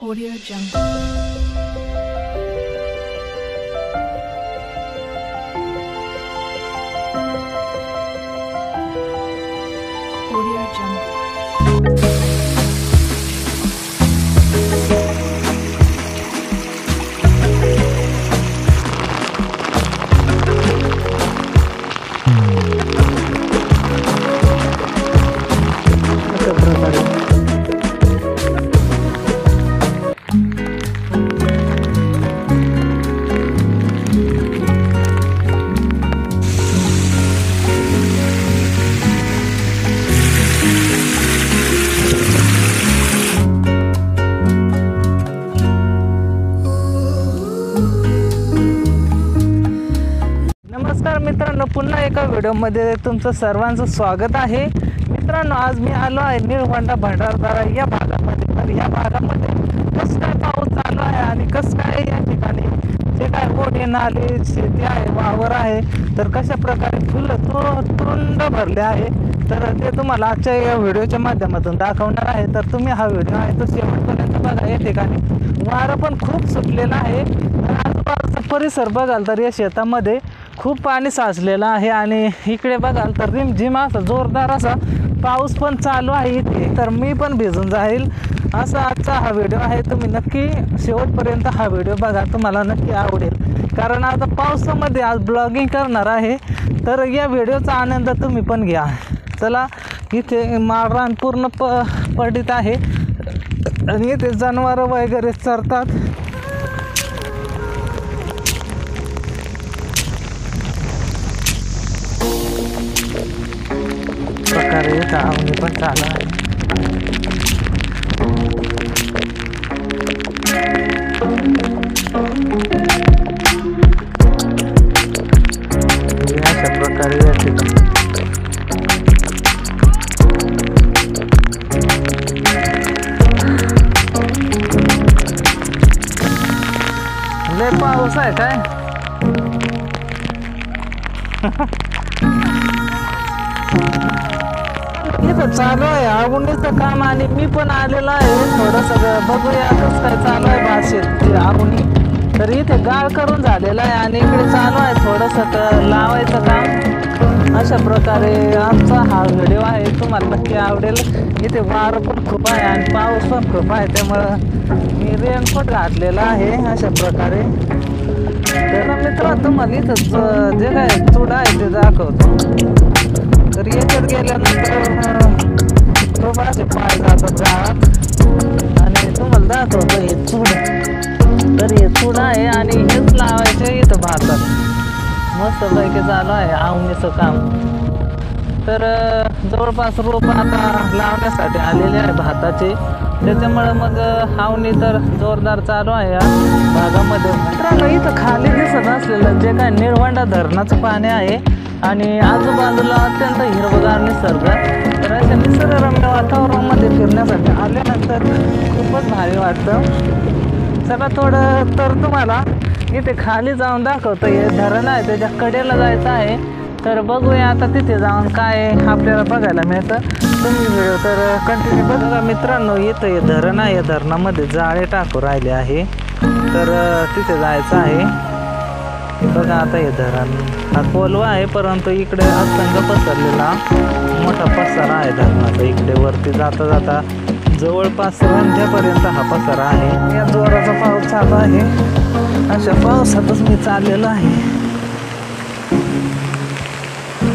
Audio Jungle. Audio Jungle. नमस्कार मित्रांनो, पुन्हा एका व्हिडिओमध्ये तुमचं सर्वांचं स्वागत आहे. मित्रांनो, आज मी आलो आहे निळवंडा भंडारदरा या भागामध्ये. तर या भागामध्ये कसं काय पाऊस चालू आहे आणि कसं काय या ठिकाणी जे काय ओढे नाले शेती आहे, वावर आहे, तर कशा प्रकारे फुलं तुरुंड भरले आहे, तर ते तुम्हाला आजच्या या व्हिडिओच्या माध्यमातून दाखवणार आहे. तर तुम्ही हा व्हिडिओ आहे तो शेवटपर्यंत बघा. या ठिकाणी वारं पण खूप सुटलेलं आहे. तर आजूबाजूचा परिसर बघाल तर या शेतामध्ये खूप पाणी साचलेलं आहे आणि इकडे बघाल तर रिमझिम असा जोरदार असा पाऊस पण चालू आहे इथे. तर मी पण भिजून जाईल असा आजचा हा व्हिडिओ आहे. तुम्ही नक्की शेवटपर्यंत हा व्हिडिओ बघा, तुम्हाला नक्की आवडेल. कारण आता पावसामध्ये आज ब्लॉगिंग करणार आहे, तर या व्हिडिओचा आनंद तुम्ही पण घ्या. चला, इथे माळरान पूर्ण पडीत आहे आणि इथे जनावरं वगैरे चरतात. प्रकारे आवणी पण चालू आहे. अशा प्रकारे या ठिकाणी लय पाऊस आहे काय. इथं चालू आहे आवणीचं काम आणि मी पण आलेलो आहे. थोडंसं बघूया कसं काय चालू आहे भाषेत आवणी. तर इथे गाळ करून झालेलं आहे आणि इकडे चालू आहे थोडंसं लावायचं काम. अशा प्रकारे आमचा हा व्हिडिओ आहे, तुम्हाला नक्की आवडेल. इथे वारं पण खूप आहे आणि पाऊस पण खूप आहे, त्यामुळं मी रेनकोट घातलेला आहे अशा प्रकारे. तर मित्रांनो, तुम्हाला इथं जे काय चुडा आहे ते दाखवतो. तर याच्यात गेल्यानंतर खूप असे पाय जातात गावात आणि तुम्हाला दाखवतो हे चूड. तर हे चूड आहे आणि हेच लावायचे इथं भातात. मस्त पैकी चालू आहे आवणीचं काम. तर जवळपास रोप आता लावण्यासाठी आलेले आहे भाताचे, त्याच्यामुळे मग आवणी तर जोरदार चालू आहे या भागामध्ये. मित्रांनो, इथं खाली दिसत असलेलं जे काय निळवंडा धरणाचं पाणी आहे आणि आजूबाजूला अत्यंत हिरवगार निसर्ग. तर अशा निसर्गरम्य वातावरणामध्ये फिरण्यासाठी आल्यानंतर खूपच भारी वाटतं. चला, थोडं तर तुम्हाला इथे खाली जाऊन दाखवतो. हे धरण आहे, त्याच्या कडेला जायचं आहे. तर बघूया आता तिथे जाऊन काय आपल्याला बघायला मिळतं. तुम्ही व्हिडिओ तर कंटिन्यू बघा. मित्रांनो, इथं हे धरण आहे, या धरणामध्ये जाळे टाकू राहिले आहे, तर तिथे जायचं आहे. बघा आता हे धरण हा कोलवा आहे, परंतु इकडे असंग पसरलेला मोठा पसारा आहे धरणाचा. इकडे वरती जाता जाता जवळपास रंध्यापर्यंत हा पसारा आहे. या जोराचा पाऊस चालू आहे. अशा पावसातच मी चाललेलो आहे.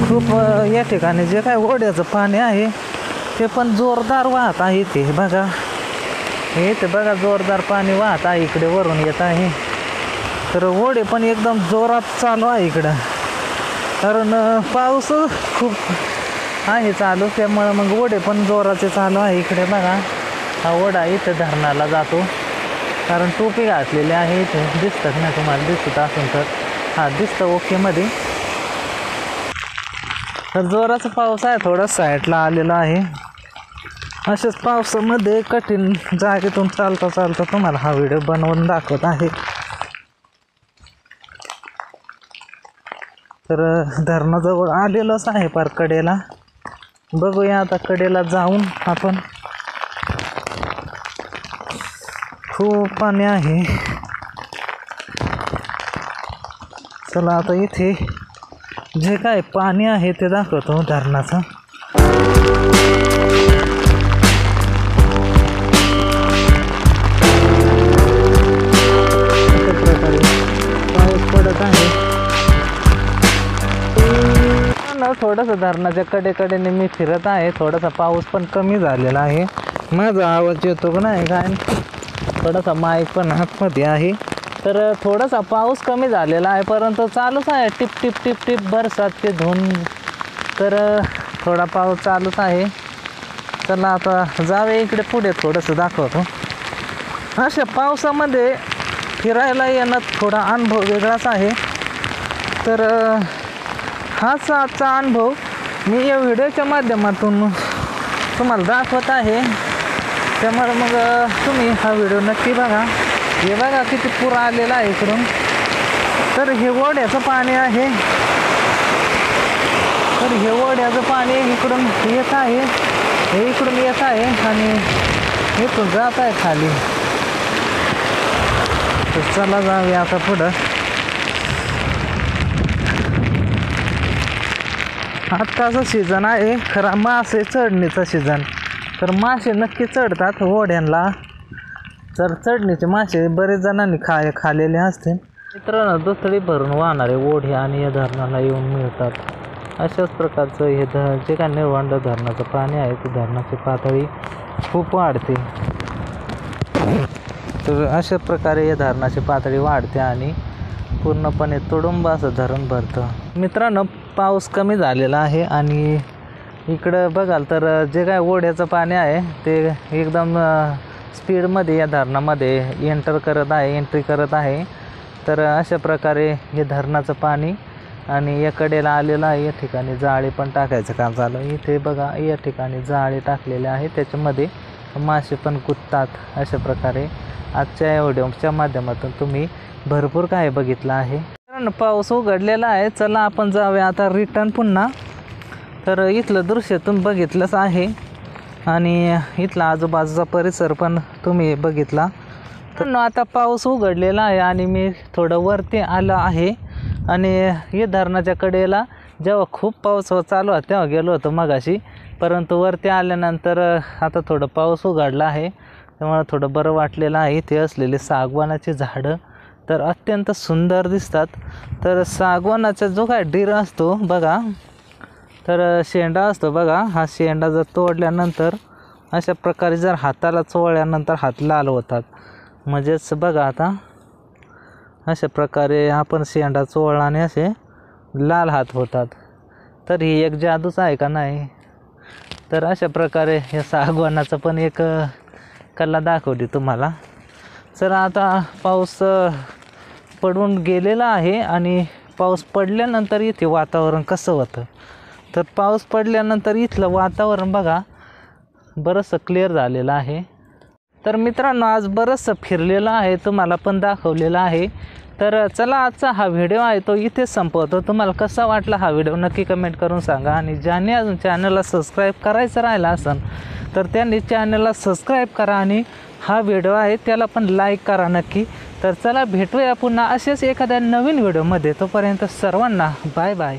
खूप या ठिकाणी जे काय ओढ्याचं पाणी आहे ते पण जोरदार वाहत आहे. ते बघा, हे ते बघा जोरदार पाणी वाहत आहे, इकडे वरून येत आहे. तर ओढे पण एकदम जोरात चालू आहे इकडं, कारण पाऊस खूप आहे चालू, त्यामुळं मग ओढे पण जोराचे चालू आहे. इकडे बघा हा ओढा इथं धरणाला जातो, कारण टोपी घातलेली आहे. इथे दिसतात ना तुम्हाला, दिसत असेल तर हा दिसतं ओकेमध्ये. तर जोराचा पाऊस आहे, थोडा साईडला आलेला आहे. अशाच पावसामध्ये कठीण जागेतून चालता चालता तुम्हाला हा व्हिडिओ बनवून दाखवत आहे. तर धरणाजवळ आलेलोच आहे पार कडेला. बघूया आता कडेला जाऊन आपण खूप पाणी आहे. चला आता इथे जे काय पाणी आहे ते दाखवतो धरणाचं. अशा प्रकारे पाऊस पडत आहे. थोडंसं धरणाच्या कडेकडेने मी फिरत आहे. थोडासा पाऊस पण कमी झालेला आहे. माझा आवाज येतो का नाही काय, थोडासा माईक पण हातमध्ये आहे. तर थोडासा पाऊस कमी झालेला आहे, परंतु चालूच आहे टिप टिप टिप टिप बरसात ते धुऊन. तर थोडा पाऊस चालूच आहे. चला आता जावे इकडे पुढे, थोडंसं दाखवतो. अशा पावसामध्ये फिरायला येणं थोडा अनुभव वेगळाच आहे. तर हाच आजचा अनुभव मी या व्हिडिओच्या माध्यमातून तुम्हाला दाखवत आहे. त्यामुळे मग तुम्ही हा व्हिडिओ नक्की बघा. हे बघा किती पूर आलेला आहे इकडून. तर हे ओढ्याचं पाणी आहे. तर हे ओढ्याचं पाणी इकडून येत आहे, हे इकडून येत आहे आणि इथून जात आहे खाली. तर चला जाऊया आता पुढं. आत्ताचा सीझन आहे खरा मासे चढणीचा सीझन. तर मासे नक्की चढतात ओढ्यांना. तर चढणीचे मासे बरेच जणांनी खाल्लेले असतील. मित्रांनो, दुथडी भरून वाहणारे ओढे आणि या धरणाला येऊन मिळतात. अशाच प्रकारचं हे जे काय निळवंड धरणाचं पाणी आहे ते धरणाची पातळी खूप वाढते. तर अशा प्रकारे या धरणाची पातळी वाढते आणि पूर्णपणे तुडुंब असं धरण भरतं. मित्रांनो, पाऊस कमी झालेला आहे आणि इकडं बघाल तर जे काय ओढ्याचं पाणी आहे ते एकदम स्पीडमध्ये या धरणामध्ये एंट्री करत आहे. तर अशा प्रकारे हे धरणाचं पाणी आणि या कडेला आलेलं आहे. या ठिकाणी जाळे पण टाकायचं काम झालं. इथे बघा या ठिकाणी जाळे टाकलेले आहे, त्याच्यामध्ये मासे पण कुदतात. अशा प्रकारे आजच्या या व्हिडिओच्या माध्यमातून तुम्ही भरपूर काय बघितलं आहे. कारण पाऊस उघडलेला आहे. चला आपण जाऊया आता रिटर्न पुन्हा. तर इथलं दृश्य तुम्ही बघितलंच आहे आणि इथला आजूबाजूचा परिसर पण तुम्ही बघितला. तर आता पाऊस उघडलेला आहे आणि मी थोडं वरती आलं आहे. आणि हे धरणाच्या कडेला जेव्हा खूप पाऊस चालू होता तेव्हा गेलो होतो मगाशी, परंतु वरती आल्यानंतर आता थोडं पाऊस उघडला आहे त्यामुळे थोडं बरं वाटलेलं आहे. इथे असलेले सागवानाची झाडं तर अत्यंत सुंदर दिसतात. तर सागवानाचा जो काय डीर असतो बघा, तर शेंडा असतो बघा, हा शेंडा जर तोडल्यानंतर अशा प्रकारे जर हाताला चोळल्यानंतर हात लाल होतात. म्हणजेच बघा आता अशा प्रकारे आपण शेंडा चोळल्याने असे लाल हात होतात. तर ही एक जादूच आहे का नाही. तर अशा प्रकारे या सागवानाचं पण एक कला दाखवली तुम्हाला. चला आता पाऊस पडून गेलेला आहे आणि पाऊस पडल्यानंतर इथे वातावरण कसं होतं. तर पाऊस पडल्यानंतर इथलं वातावरण बघा बरंचसं क्लिअर झालेलं आहे. तर मित्रांनो, आज बरंचसं फिरलेलं आहे, तुम्हाला पण दाखवलेलं आहे. तर चला आजचा हा व्हिडिओ आहे तो इथेच संपवतो. तुम्हाला कसा वाटला हा व्हिडिओ नक्की कमेंट करून सांगा. आणि ज्याने अजून चॅनलला सबस्क्राईब करायचं राहिलं असेल तर त्यांनी चॅनलला सबस्क्राईब करा आणि हा व्हिडिओ आहे त्याला पण लाईक करा नक्की. तर चला भेटूया पुन्हा असेच एखाद्या नवीन व्हिडिओमध्ये. तोपर्यंत सर्वांना बाय बाय.